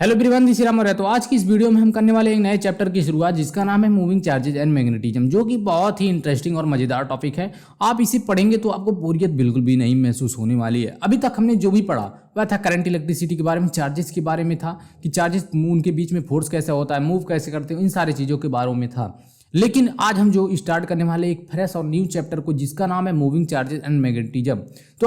Hello everyone, this is Ram. तो आज की इस वीडियो में हम करने वाले एक नए चैप्टर की शुरुआत, जिसका नाम है मूविंग चार्जेस एंड मैग्नेटिज्म, जो कि बहुत ही इंटरेस्टिंग और मजेदार टॉपिक है। आप इसे पढ़ेंगे तो आपको बोरियत बिल्कुल भी नहीं महसूस होने वाली है। अभी तक हमने जो भी पढ़ा वह था करंट इलेक्ट्रिसिटी के बारे में, चार्जेस के बारे में था कि चार्जेस उनके बीच में फोर्स कैसे होता है, मूव कैसे करते हैं, इन सारी चीज़ों के बारे में था। लेकिन आज हम जो स्टार्ट करने वाले एक फ्रेश और न्यू चैप्टर को, जिसका नाम है मूविंग चार्जेस एंड मैग्नेटिज्म। तो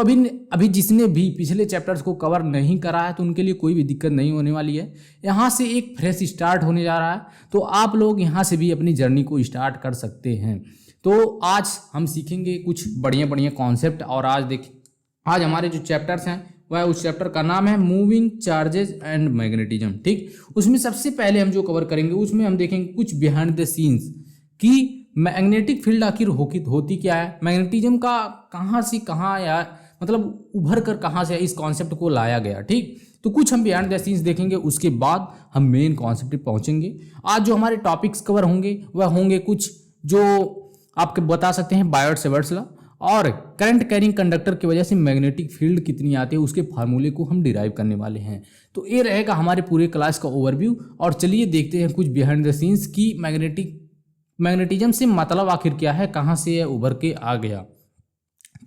अभी जिसने भी पिछले चैप्टर्स को कवर नहीं करा है तो उनके लिए कोई भी दिक्कत नहीं होने वाली है। यहाँ से एक फ्रेश स्टार्ट होने जा रहा है, तो आप लोग यहाँ से भी अपनी जर्नी को स्टार्ट कर सकते हैं। तो आज हम सीखेंगे कुछ बढ़िया बढ़िया कॉन्सेप्ट। और आज हमारे जो चैप्टर्स हैं वह उस चैप्टर का नाम है मूविंग चार्जेस एंड मैग्नेटिज्म। ठीक, उसमें सबसे पहले हम जो कवर करेंगे उसमें हम देखेंगे कुछ बिहाइंड द सीन्स कि मैग्नेटिक फील्ड आखिर होती क्या है, मैग्नेटिज्म का कहाँ से कहाँ या मतलब उभर कर कहाँ से इस कॉन्सेप्ट को लाया गया। ठीक, तो कुछ हम बिहाइंड द सीन्स देखेंगे, उसके बाद हम मेन कॉन्सेप्ट पे पहुंचेंगे। आज जो हमारे टॉपिक्स कवर होंगे वह होंगे कुछ जो आपके बता सकते हैं बायोट सेवर्ट्स लॉ, और करंट कैरिंग कंडक्टर की वजह से मैग्नेटिक फील्ड कितनी आती है उसके फार्मूले को हम डिराइव करने वाले हैं। तो ये रहेगा हमारे पूरे क्लास का ओवरव्यू। और चलिए देखते हैं कुछ बिहाइंड द सीन्स की मैग्नेटिज्म से मतलब आखिर क्या है, कहाँ से यह उभर के आ गया।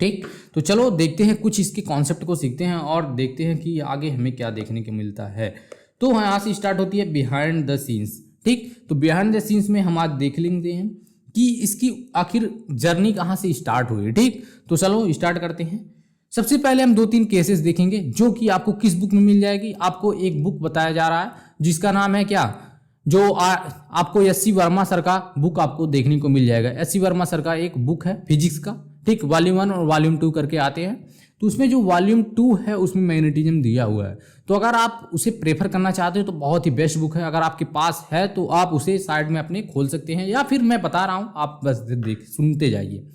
ठीक, तो चलो देखते हैं, कुछ इसके कॉन्सेप्ट को सीखते हैं और देखते हैं कि आगे हमें क्या देखने को मिलता है। तो यहाँ से स्टार्ट होती है बिहाइंड द सीन्स। ठीक, तो बिहाइंड द सीन्स में हम आज देख लेंगे हैं कि इसकी आखिर जर्नी कहाँ से स्टार्ट हुई। ठीक, तो चलो स्टार्ट करते हैं। सबसे पहले हम 2-3 केसेस देखेंगे जो कि आपको किस बुक में मिल जाएगी। आपको एक बुक बताया जा रहा है जिसका नाम है क्या, जो आपको एस सी वर्मा सर का बुक आपको देखने को मिल जाएगा। एस सी वर्मा सर का एक बुक है फिजिक्स का। ठीक, वॉल्यूम 1 और वॉल्यूम 2 करके आते हैं। तो उसमें जो वॉल्यूम 2 है उसमें मैग्नेटिज्म दिया हुआ है। तो अगर आप उसे प्रेफर करना चाहते हो तो बहुत ही बेस्ट बुक है। अगर आपके पास है तो आप उसे साइड में अपने खोल सकते हैं, या फिर मैं बता रहा हूँ आप बस सुनते जाइए।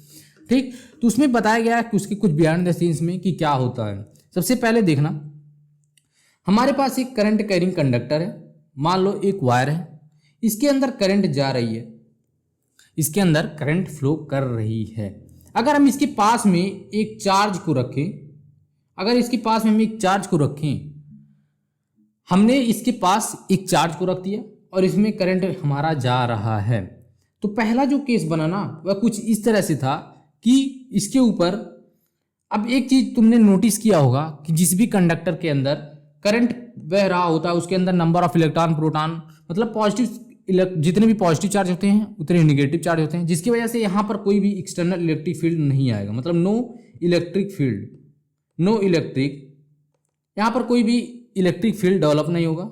ठीक, तो उसमें बताया गया है कि उसके कुछ बिहाइंड द सीन्स में कि क्या होता है। सबसे पहले देखना, हमारे पास एक करंट कैरिंग कंडक्टर है। मान लो एक वायर है, इसके अंदर करंट जा रही है, इसके अंदर करंट फ्लो कर रही है। अगर हम इसके पास में एक चार्ज को रखें, हमने इसके पास एक चार्ज को रख दिया और इसमें करंट हमारा जा रहा है। तो पहला जो केस बना ना वह कुछ इस तरह से था कि इसके ऊपर, अब एक चीज तुमने नोटिस किया होगा कि जिस भी कंडक्टर के अंदर करंट बह रहा होता है उसके अंदर नंबर ऑफ इलेक्ट्रॉन प्रोटॉन, मतलब पॉजिटिव, जितने भी पॉजिटिव चार्ज होते हैं उतने ही निगेटिव चार्ज होते हैं, जिसकी वजह से यहाँ पर कोई भी एक्सटर्नल इलेक्ट्रिक फील्ड नहीं आएगा। मतलब नो इलेक्ट्रिक, यहाँ पर कोई भी इलेक्ट्रिक फील्ड डेवलप नहीं होगा।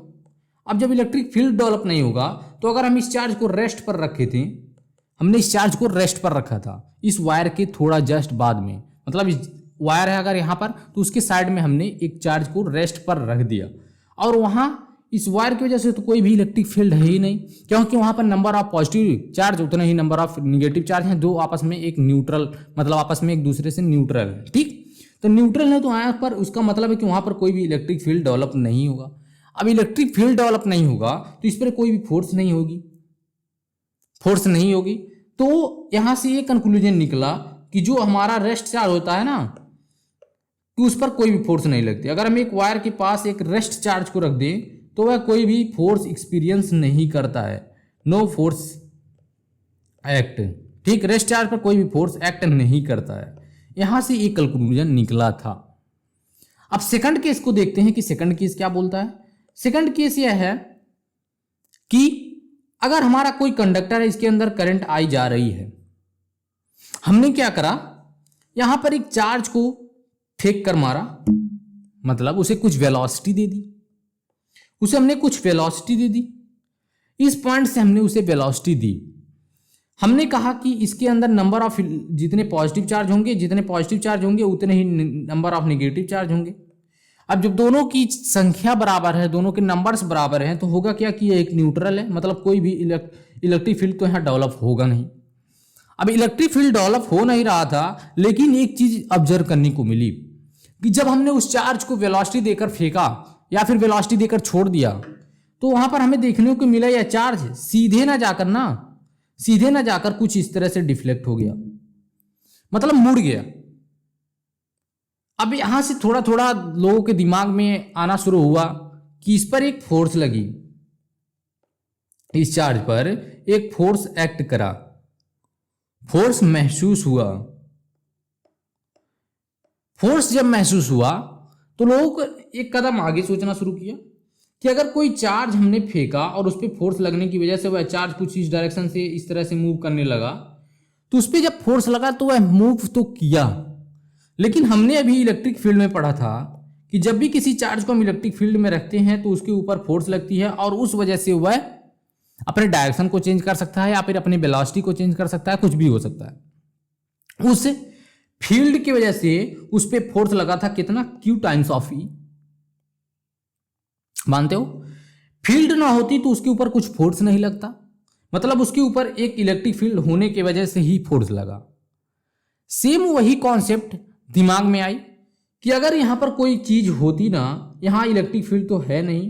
अब जब इलेक्ट्रिक फील्ड डेवलप नहीं होगा तो अगर हम इस चार्ज को रेस्ट पर रखे थे, हमने इस चार्ज को रेस्ट पर रखा था इस वायर के थोड़ा जस्ट बाद में, मतलब इस वायर है अगर यहाँ पर तो उसके साइड में हमने एक चार्ज को रेस्ट पर रख दिया, और वहाँ इस वायर की वजह से तो कोई भी इलेक्ट्रिक फील्ड है ही नहीं, क्योंकि वहाँ पर नंबर ऑफ पॉजिटिव चार्ज उतने ही नंबर ऑफ निगेटिव चार्ज हैं, दो आपस में एक न्यूट्रल, मतलब आपस में एक दूसरे से न्यूट्रल है। ठीक, तो न्यूट्रल है तो यहाँ पर उसका मतलब है कि वहाँ पर कोई भी इलेक्ट्रिक फील्ड डेवलप नहीं होगा। अब इलेक्ट्रिक फील्ड डेवलप नहीं होगा तो इस पर कोई भी फोर्स नहीं होगी। तो यहाँ से ये कंक्लूजन निकला कि जो हमारा रेस्ट चार्ज होता है ना, तो उस पर कोई भी फोर्स नहीं लगती। अगर हम एक वायर के पास एक रेस्ट चार्ज को रख दें तो वह कोई भी फोर्स एक्सपीरियंस नहीं करता है, नो फोर्स एक्ट। ठीक, रेस्ट चार्ज पर कोई भी फोर्स एक्ट नहीं करता है। यहां से एक कंक्लूजन निकला था। अब सेकंड केस को देखते हैं कि सेकंड केस क्या बोलता है। सेकंड केस यह है कि अगर हमारा कोई कंडक्टर है, इसके अंदर करंट आई जा रही है, हमने क्या करा, यहां पर एक चार्ज को फेंक कर मारा, मतलब उसे कुछ वेलोसिटी दे दी, इस पॉइंट से हमने उसे वेलोसिटी दी। हमने कहा कि इसके अंदर नंबर ऑफ जितने पॉजिटिव चार्ज होंगे उतने ही नंबर ऑफ नेगेटिव चार्ज होंगे। अब जब दोनों की संख्या बराबर है, दोनों के नंबर्स बराबर हैं, तो होगा क्या कि ये एक न्यूट्रल है, मतलब कोई भी इलेक्ट्रिक फील्ड तो यहाँ डेवलप होगा नहीं। अब इलेक्ट्रिक फील्ड डेवलप हो नहीं रहा था, लेकिन एक चीज ऑब्जर्व करने को मिली कि जब हमने उस चार्ज को वेलोसिटी देकर फेंका या फिर वेलोसिटी देकर छोड़ दिया, तो वहां पर हमें देखने को मिला यह चार्ज सीधे ना जाकर कुछ इस तरह से डिफ्लेक्ट हो गया, मतलब मुड़ गया। अब यहां से थोड़ा थोड़ा लोगों के दिमाग में आना शुरू हुआ कि इस पर एक फोर्स लगी, इस चार्ज पर एक फोर्स एक्ट करा, फोर्स महसूस हुआ। फोर्स जब महसूस हुआ तो लोगों को एक कदम आगे सोचना शुरू किया कि अगर कोई चार्ज हमने फेंका और उस पर फोर्स लगने की वजह से वह चार्ज कुछ इस डायरेक्शन से इस तरह से मूव करने लगा, तो उस पर जब फोर्स लगा तो वह मूव तो किया, लेकिन हमने अभी इलेक्ट्रिक फील्ड में पढ़ा था कि जब भी किसी चार्ज को हम इलेक्ट्रिक फील्ड में रखते हैं तो उसके ऊपर फोर्स लगती है और उस वजह से वह अपने डायरेक्शन को चेंज कर सकता है या फिर अपनी वेलोसिटी को चेंज कर सकता है, कुछ भी हो सकता है। उस फील्ड की वजह से उस पर फोर्स लगा था कितना, Q टाइम्स ऑफ E। मानते हो? फील्ड ना होती तो उसके ऊपर कुछ फोर्स नहीं लगता, मतलब उसके ऊपर एक इलेक्ट्रिक फील्ड होने की वजह से ही फोर्स लगा। सेम वही कॉन्सेप्ट दिमाग में आई कि अगर यहां पर कोई चीज होती ना, यहां इलेक्ट्रिक फील्ड तो है नहीं,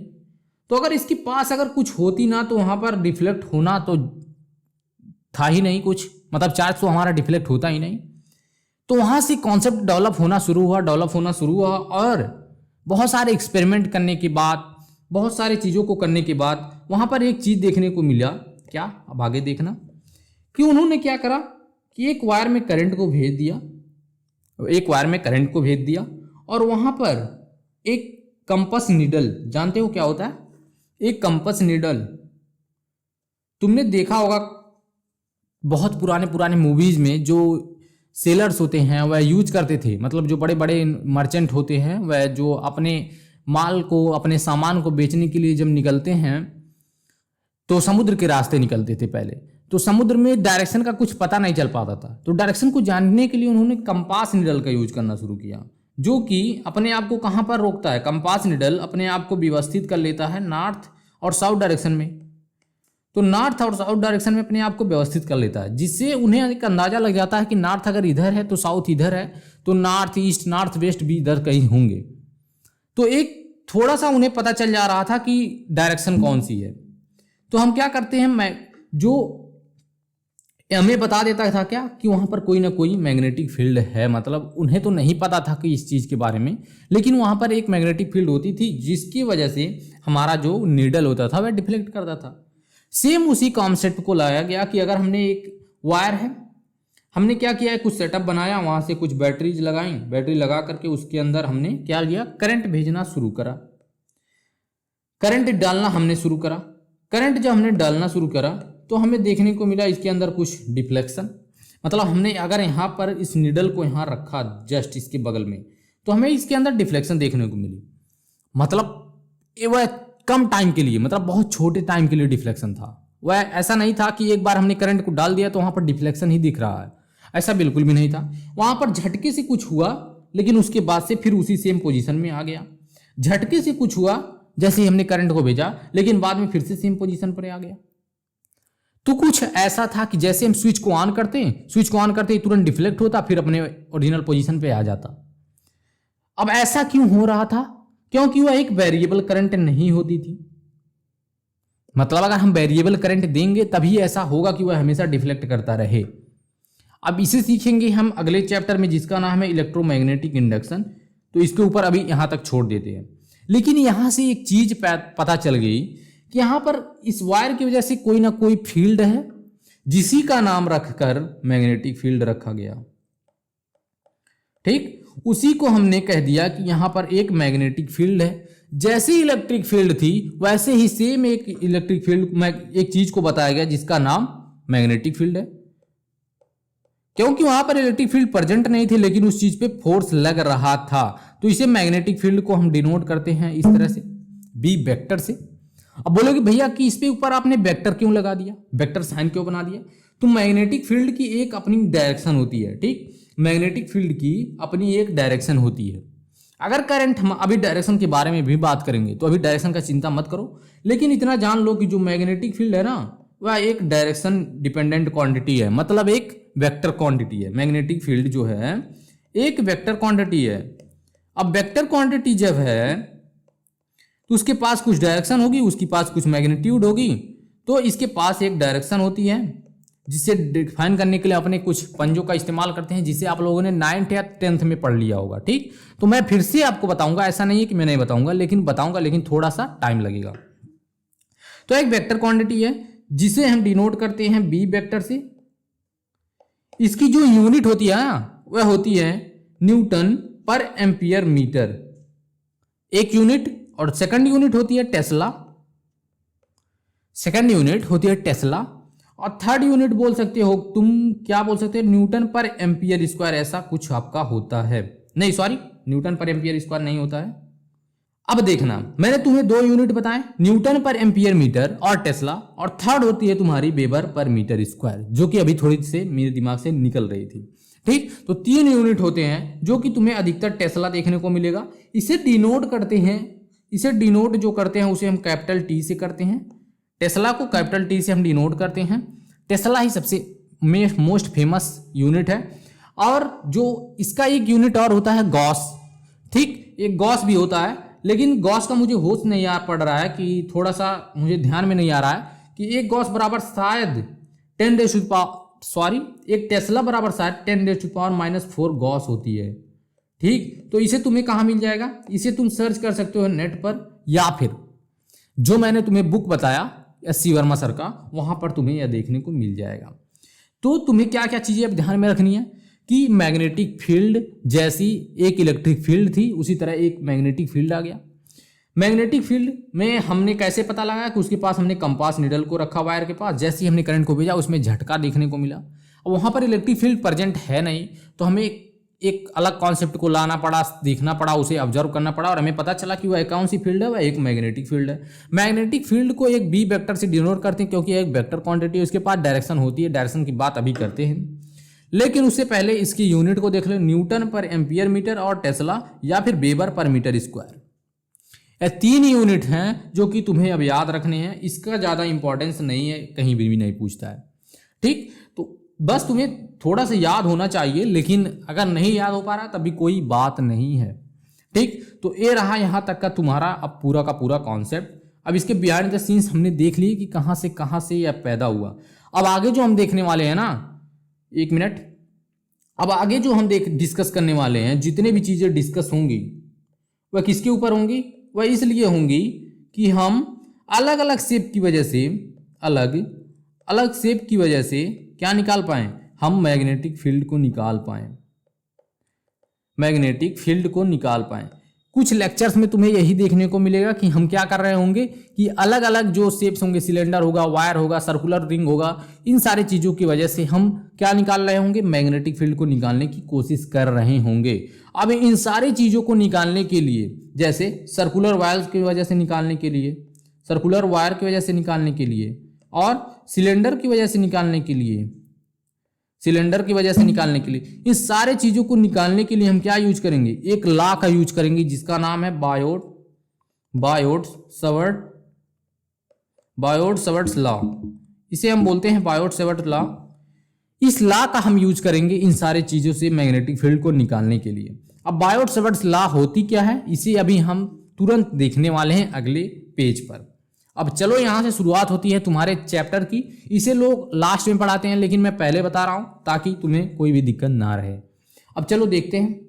तो अगर इसके पास अगर कुछ होती ना तो वहां पर डिफ्लेक्ट होना तो था ही नहीं कुछ, मतलब चार्ज तो हमारा डिफ्लेक्ट होता ही नहीं। तो वहां से कॉन्सेप्ट डेवलप होना शुरू हुआ और बहुत सारे एक्सपेरिमेंट करने के बाद, बहुत सारी चीज़ों को करने के बाद वहां पर एक चीज़ देखने को मिला। क्या? अब आगे देखना कि उन्होंने क्या करा कि एक वायर में करंट को भेज दिया और वहां पर एक कंपस नीडल, जानते हो क्या होता है एक कंपस नीडल? तुमने देखा होगा बहुत पुराने मूवीज में जो सेलर्स होते हैं वह यूज करते थे, मतलब जो बड़े बड़े मर्चेंट होते हैं वह जो अपने माल को, अपने सामान को बेचने के लिए जब निकलते हैं तो समुद्र के रास्ते निकलते थे पहले, तो समुद्र में डायरेक्शन का कुछ पता नहीं चल पाता था, तो डायरेक्शन को जानने के लिए उन्होंने कंपास निडल का यूज करना शुरू किया, जो कि अपने आप को कहाँ पर रोकता है। कंपास निडल अपने आप को व्यवस्थित कर लेता है नॉर्थ और साउथ डायरेक्शन में, तो नॉर्थ और साउथ डायरेक्शन में अपने आप को व्यवस्थित कर लेता है, जिससे उन्हें एक अंदाजा लग जाता है कि नॉर्थ अगर इधर है तो साउथ इधर है, तो नॉर्थ ईस्ट नॉर्थ वेस्ट भी इधर कहीं होंगे। तो एक थोड़ा सा उन्हें पता चल जा रहा था कि डायरेक्शन कौन सी है। तो हम क्या करते हैं, जो हमें बता देता था क्या कि वहां पर कोई ना कोई मैग्नेटिक फील्ड है, मतलब उन्हें तो नहीं पता था कि इस चीज के बारे में, लेकिन वहां पर एक मैग्नेटिक फील्ड होती थी जिसकी वजह से हमारा जो नीडल होता था वह डिफ्लेक्ट करता था। सेम उसी कॉन्सेप्ट को लाया गया कि अगर हमने एक वायर है, हमने क्या किया है कुछ सेटअप बनाया, वहां से कुछ बैटरीज लगाई, बैटरी लगा करके उसके अंदर हमने क्या किया, करंट भेजना शुरू करा, करंट डालना हमने शुरू करा। करंट जब हमने डालना शुरू करा तो हमें देखने को मिला इसके अंदर कुछ डिफ्लेक्शन, मतलब हमने अगर यहाँ पर इस नीडल को यहाँ रखा जस्ट इसके बगल में तो हमें इसके अंदर डिफ्लेक्शन देखने को मिली, मतलब वह कम टाइम के लिए, मतलब बहुत छोटे टाइम के लिए डिफ्लेक्शन था। वह ऐसा नहीं था कि एक बार हमने करंट को डाल दिया तो वहां पर डिफ्लेक्शन ही दिख रहा है, ऐसा बिल्कुल भी नहीं था। वहां पर झटके से कुछ हुआ लेकिन उसके बाद से फिर उसी सेम पोजीशन में आ गया। झटके से कुछ हुआ जैसे ही हमने करंट को भेजा, लेकिन बाद में फिर से सेम पोजीशन पर आ गया। तो कुछ ऐसा था कि जैसे हम स्विच को ऑन करते ही तुरंत डिफ्लेक्ट होता, फिर अपने ओरिजिनल पोजीशन पे आ जाता। अब ऐसा क्यों हो रहा था? क्योंकि वह एक वेरिएबल करंट नहीं होती थी, मतलब अगर हम वेरिएबल करंट देंगे तभी ऐसा होगा कि वह हमेशा डिफ्लेक्ट करता रहे। अब इसे सीखेंगे हम अगले चैप्टर में जिसका नाम है इलेक्ट्रोमैग्नेटिक इंडक्शन, तो इसके ऊपर अभी यहां तक छोड़ देते हैं। लेकिन यहां से एक चीज पता चल गई कि यहां पर इस वायर की वजह से कोई ना कोई फील्ड है जिसी का नाम रखकर मैग्नेटिक फील्ड रखा गया। ठीक, उसी को हमने कह दिया कि यहां पर एक मैग्नेटिक फील्ड है। जैसे इलेक्ट्रिक फील्ड थी वैसे ही सेम एक इलेक्ट्रिक फील्ड, एक चीज को बताया गया जिसका नाम मैग्नेटिक फील्ड है। क्योंकि वहां पर इलेक्ट्रिक फील्ड प्रेजेंट नहीं थे लेकिन उस चीज पे फोर्स लग रहा था, तो इसे मैग्नेटिक फील्ड को हम डिनोट करते हैं इस तरह से, बी वेक्टर से। अब बोलोगे भैया कि इस पे ऊपर आपने वेक्टर क्यों लगा दिया, वेक्टर साइन क्यों बना दिया? तो मैग्नेटिक फील्ड की एक अपनी डायरेक्शन होती है। ठीक, मैग्नेटिक फील्ड की अपनी एक डायरेक्शन होती है। अगर करंट, हम अभी डायरेक्शन के बारे में भी बात करेंगे तो अभी डायरेक्शन का चिंता मत करो, लेकिन इतना जान लो कि जो मैग्नेटिक फील्ड है ना वह एक डायरेक्शन डिपेंडेंट क्वांटिटी है, मतलब एक वेक्टर क्वांटिटी है। मैग्नेटिक फील्ड जो है एक वेक्टर क्वांटिटी है। अब वेक्टर क्वांटिटी जब है तो उसके पास कुछ डायरेक्शन होगी, उसके पास कुछ मैग्नीट्यूड होगी, तो इसके पास एक डायरेक्शन होती है, जिसे डिफाइन करने के लिए अपने कुछ पंजों का इस्तेमाल करते हैं, जिसे आप लोगों ने 9th या 10th में पढ़ लिया होगा। ठीक, तो मैं फिर से आपको बताऊंगा, ऐसा नहीं है कि मैं नहीं बताऊंगा, लेकिन बताऊंगा, लेकिन थोड़ा सा टाइम लगेगा। तो एक वेक्टर क्वांटिटी है जिसे हम डिनोट करते हैं बी वेक्टर से। इसकी जो यूनिट होती है ना, वह होती है न्यूटन पर एम्पियर मीटर, एक यूनिट। और सेकंड यूनिट होती है टेस्ला, सेकंड यूनिट होती है टेस्ला। और थर्ड यूनिट बोल सकते हो तुम, क्या बोल सकते हो, न्यूटन पर एम्पियर स्क्वायर, ऐसा कुछ आपका होता है। नहीं सॉरी, न्यूटन पर एम्पियर स्क्वायर नहीं होता है। अब देखना, मैंने तुम्हें दो यूनिट बताए, न्यूटन पर एम्पियर मीटर और टेस्ला, और थर्ड होती है तुम्हारी वेबर पर मीटर स्क्वायर, जो कि अभी थोड़ी से मेरे दिमाग से निकल रही थी। ठीक, तो 3 यूनिट होते हैं जो कि तुम्हें अधिकतर टेस्ला देखने को मिलेगा। इसे डिनोट करते हैं, इसे डिनोट जो करते हैं उसे हम कैपिटल टी से करते हैं। टेस्ला को कैपिटल टी से हम डिनोट करते हैं। टेस्ला ही सबसे मोस्ट फेमस यूनिट है। और जो इसका एक यूनिट और होता है गॉस। ठीक, एक गॉस भी होता है, लेकिन गॉस का मुझे होश नहीं आ पड़ रहा है, कि थोड़ा सा मुझे ध्यान में नहीं आ रहा है कि एक गॉस बराबर शायद 10⁻⁻⁴ एक टेस्ला बराबर शायद 10⁻⁻⁴ गॉस होती है। ठीक, तो इसे तुम्हें कहाँ मिल जाएगा, इसे तुम सर्च कर सकते हो नेट पर, या फिर जो मैंने तुम्हें बुक बताया एस.सी. वर्मा सर का, वहां पर तुम्हें यह देखने को मिल जाएगा। तो तुम्हें क्या क्या चीजें अब ध्यान में रखनी है कि मैग्नेटिक फील्ड जैसी एक इलेक्ट्रिक फील्ड थी, उसी तरह एक मैग्नेटिक फील्ड आ गया। मैग्नेटिक फील्ड में हमने कैसे पता लगाया कि उसके पास हमने कंपास निडल को रखा वायर के पास, जैसे ही हमने करंट को भेजा उसमें झटका देखने को मिला। और वहां पर इलेक्ट्रिक फील्ड प्रेजेंट है नहीं, तो हमें एक अलग कॉन्सेप्ट को लाना पड़ा, देखना पड़ा, उसे ऑब्जर्व करना पड़ा, और हमें पता चला कि वह कौन सी फील्ड है, वह एक मैग्नेटिक फील्ड है। मैग्नेटिक फील्ड को एक बी वेक्टर से डिनोट करते हैं, क्योंकि एक वेक्टर क्वांटिटी, उसके पास डायरेक्शन होती है। डायरेक्शन की बात अभी करते हैं, लेकिन उससे पहले इसकी यूनिट को देख लो, न्यूटन पर एम्पियर मीटर और टेस्ला या फिर वेबर पर मीटर स्क्वायर। ये 3 यूनिट हैं जो कि तुम्हें अब याद रखने हैं। इसका ज़्यादा इंपॉर्टेंस नहीं है, कहीं भी नहीं पूछता है। ठीक, तो बस तुम्हें थोड़ा सा याद होना चाहिए, लेकिन अगर नहीं याद हो पा रहा तभी कोई बात नहीं है। ठीक, तो ये रहा यहाँ तक का तुम्हारा अब पूरा का पूरा कॉन्सेप्ट। अब इसके बिहाइंड द सीन्स हमने देख लिए कि कहाँ से यह पैदा हुआ। अब आगे जो हम देखने वाले हैं ना, एक मिनट, अब आगे जो हम डिस्कस करने वाले हैं, जितने भी चीज़ें डिस्कस होंगी वह किसके ऊपर होंगी, वह इसलिए होंगी कि हम अलग अलग शेप की वजह से, अलग अलग शेप की वजह से क्या निकाल पाएं, हम मैग्नेटिक फील्ड को निकाल पाएं, मैग्नेटिक फील्ड को निकाल पाएं। कुछ लेक्चर्स में तुम्हें यही देखने को मिलेगा कि हम क्या कर रहे होंगे कि अलग अलग जो शेप्स होंगे, सिलेंडर होगा, वायर होगा, सर्कुलर रिंग होगा, इन सारे चीज़ों की वजह से हम क्या निकाल रहे होंगे, मैग्नेटिक फील्ड को निकालने की कोशिश कर रहे होंगे। अब इन सारी चीज़ों को निकालने के लिए, जैसे सर्कुलर वायर की वजह से निकालने के लिए, सर्कुलर वायर की वजह से निकालने के लिए, और सिलेंडर की वजह से निकालने के लिए, सिलेंडर की वजह से निकालने के लिए, इन सारे चीज़ों को निकालने के लिए हम क्या यूज करेंगे, एक लॉ का यूज करेंगे जिसका नाम है बायोट-सवर्ट्स लॉ। इसे हम बोलते हैं बायोट-सवर्ट्स लॉ। इस लॉ का हम यूज करेंगे इन सारे चीज़ों से मैग्नेटिक फील्ड को निकालने के लिए। अब बायोट-सवर्ट्स लॉ होती क्या है, इसे अभी हम तुरंत देखने वाले हैं अगले पेज पर। अब चलो यहाँ से शुरुआत होती है तुम्हारे चैप्टर की। इसे लोग लास्ट में पढ़ाते हैं, लेकिन मैं पहले बता रहा हूँ ताकि तुम्हें कोई भी दिक्कत ना रहे। अब चलो देखते हैं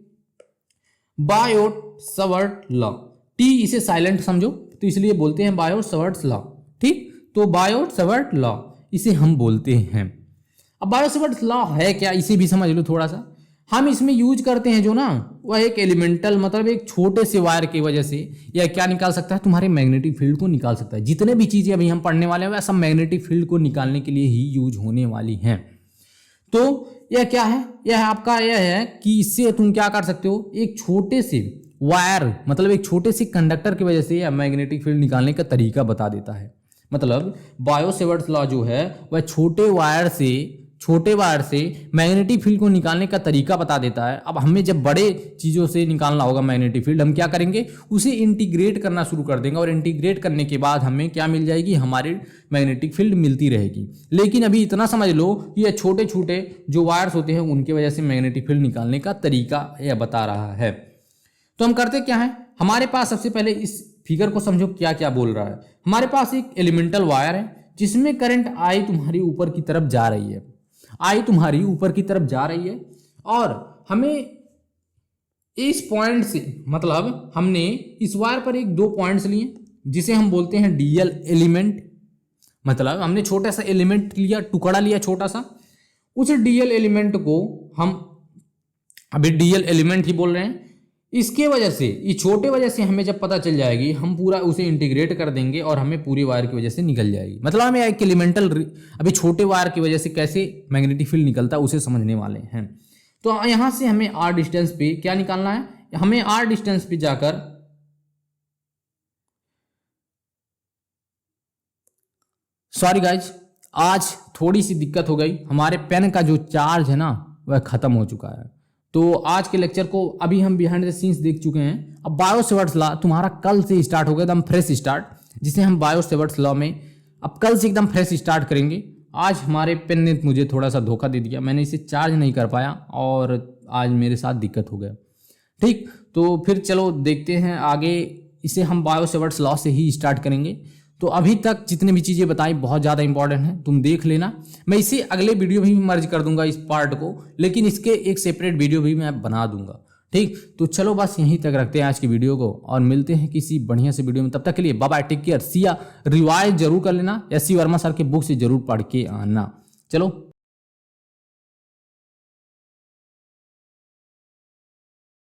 बायोट-सवर्ट्स लॉ। टी इसे साइलेंट समझो, तो इसलिए बोलते हैं बायोट-सवर्ट्स लॉ। ठीक, तो बायोट-सवर्ट्स लॉ इसे हम बोलते हैं। अब बायोट-सवर्ट्स लॉ है क्या, इसे भी समझ लो थोड़ा सा। हम इसमें यूज करते हैं जो ना, वह एक एलिमेंटल, मतलब एक छोटे से वायर की वजह से यह क्या निकाल सकता है, तुम्हारे मैग्नेटिक फील्ड को निकाल सकता है। जितने भी चीज़ें अभी हम पढ़ने वाले हैं वह सब मैग्नेटिक फील्ड को निकालने के लिए ही यूज होने वाली हैं। तो यह क्या है, यह आपका यह है कि इससे तुम क्या कर सकते हो, एक छोटे से वायर, मतलब एक छोटे से कंडक्टर की वजह से यह मैग्नेटिक फील्ड निकालने का तरीका बता देता है। मतलब बायोट-सवर्ट्स लॉ जो है वह छोटे वायर से मैग्नेटिक फील्ड को निकालने का तरीका बता देता है। अब हमें जब बड़े चीज़ों से निकालना होगा मैग्नेटिक फील्ड, हम क्या करेंगे, उसे इंटीग्रेट करना शुरू कर देंगे, और इंटीग्रेट करने के बाद हमें क्या मिल जाएगी, हमारी मैग्नेटिक फील्ड मिलती रहेगी। लेकिन अभी इतना समझ लो कि ये छोटे छोटे जो वायर्स होते हैं उनकी वजह से मैग्नेटिक फील्ड निकालने का तरीका यह बता रहा है। तो हम करते क्या है, हमारे पास सबसे पहले इस फिगर को समझो क्या क्या बोल रहा है। हमारे पास एक एलिमेंटल वायर है जिसमें करंट आई तुम्हारी ऊपर की तरफ जा रही है, आई तुम्हारी ऊपर की तरफ जा रही है, और हमें इस पॉइंट से, मतलब हमने इस वायर पर एक दो पॉइंट्स लिए जिसे हम बोलते हैं डीएल एलिमेंट। मतलब हमने छोटा सा एलिमेंट लिया, टुकड़ा लिया छोटा सा, उस डीएल एलिमेंट को हम अभी डीएल एलिमेंट ही बोल रहे हैं। इसके वजह से, इस छोटे वजह से हमें जब पता चल जाएगी, हम पूरा उसे इंटीग्रेट कर देंगे और हमें पूरी वायर की वजह से निकल जाएगी। मतलब हमें एक एलिमेंटल, अभी छोटे वायर की वजह से कैसे मैग्नेटिक फील्ड निकलता है उसे समझने वाले हैं। तो यहाँ से हमें आर डिस्टेंस पे क्या निकालना है, हमें आर डिस्टेंस पे जाकर सॉरी गाइज, आज थोड़ी सी दिक्कत हो गई, हमारे पेन का जो चार्ज है ना वह खत्म हो चुका है। तो आज के लेक्चर को अभी हम बिहाइंड द सीन्स देख चुके हैं। अब बायो सेवर्ट्स लॉ तुम्हारा कल से स्टार्ट हो गया, एकदम फ्रेश स्टार्ट, जिसे हम बायो सेवर्ट्स लॉ में अब कल से एकदम फ्रेश स्टार्ट करेंगे। आज हमारे पेन ने मुझे थोड़ा सा धोखा दे दिया, मैंने इसे चार्ज नहीं कर पाया और आज मेरे साथ दिक्कत हो गया। ठीक, तो फिर चलो देखते हैं आगे, इसे हम बायो सेवर्ट्स लॉ से ही स्टार्ट करेंगे। तो अभी तक जितनी भी चीज़ें बताई बहुत ज़्यादा इंपॉर्टेंट है, तुम देख लेना। मैं इसे अगले वीडियो में भी मर्ज कर दूंगा इस पार्ट को, लेकिन इसके एक सेपरेट वीडियो भी मैं बना दूंगा। ठीक, तो चलो बस यहीं तक रखते हैं आज की वीडियो को और मिलते हैं किसी बढ़िया से वीडियो में। तब तक के लिए बाय बाय, टेक केयर, सी या। रिवाइज जरूर कर लेना, एस सी वर्मा सर के बुक से जरूर पढ़ के आना। चलो।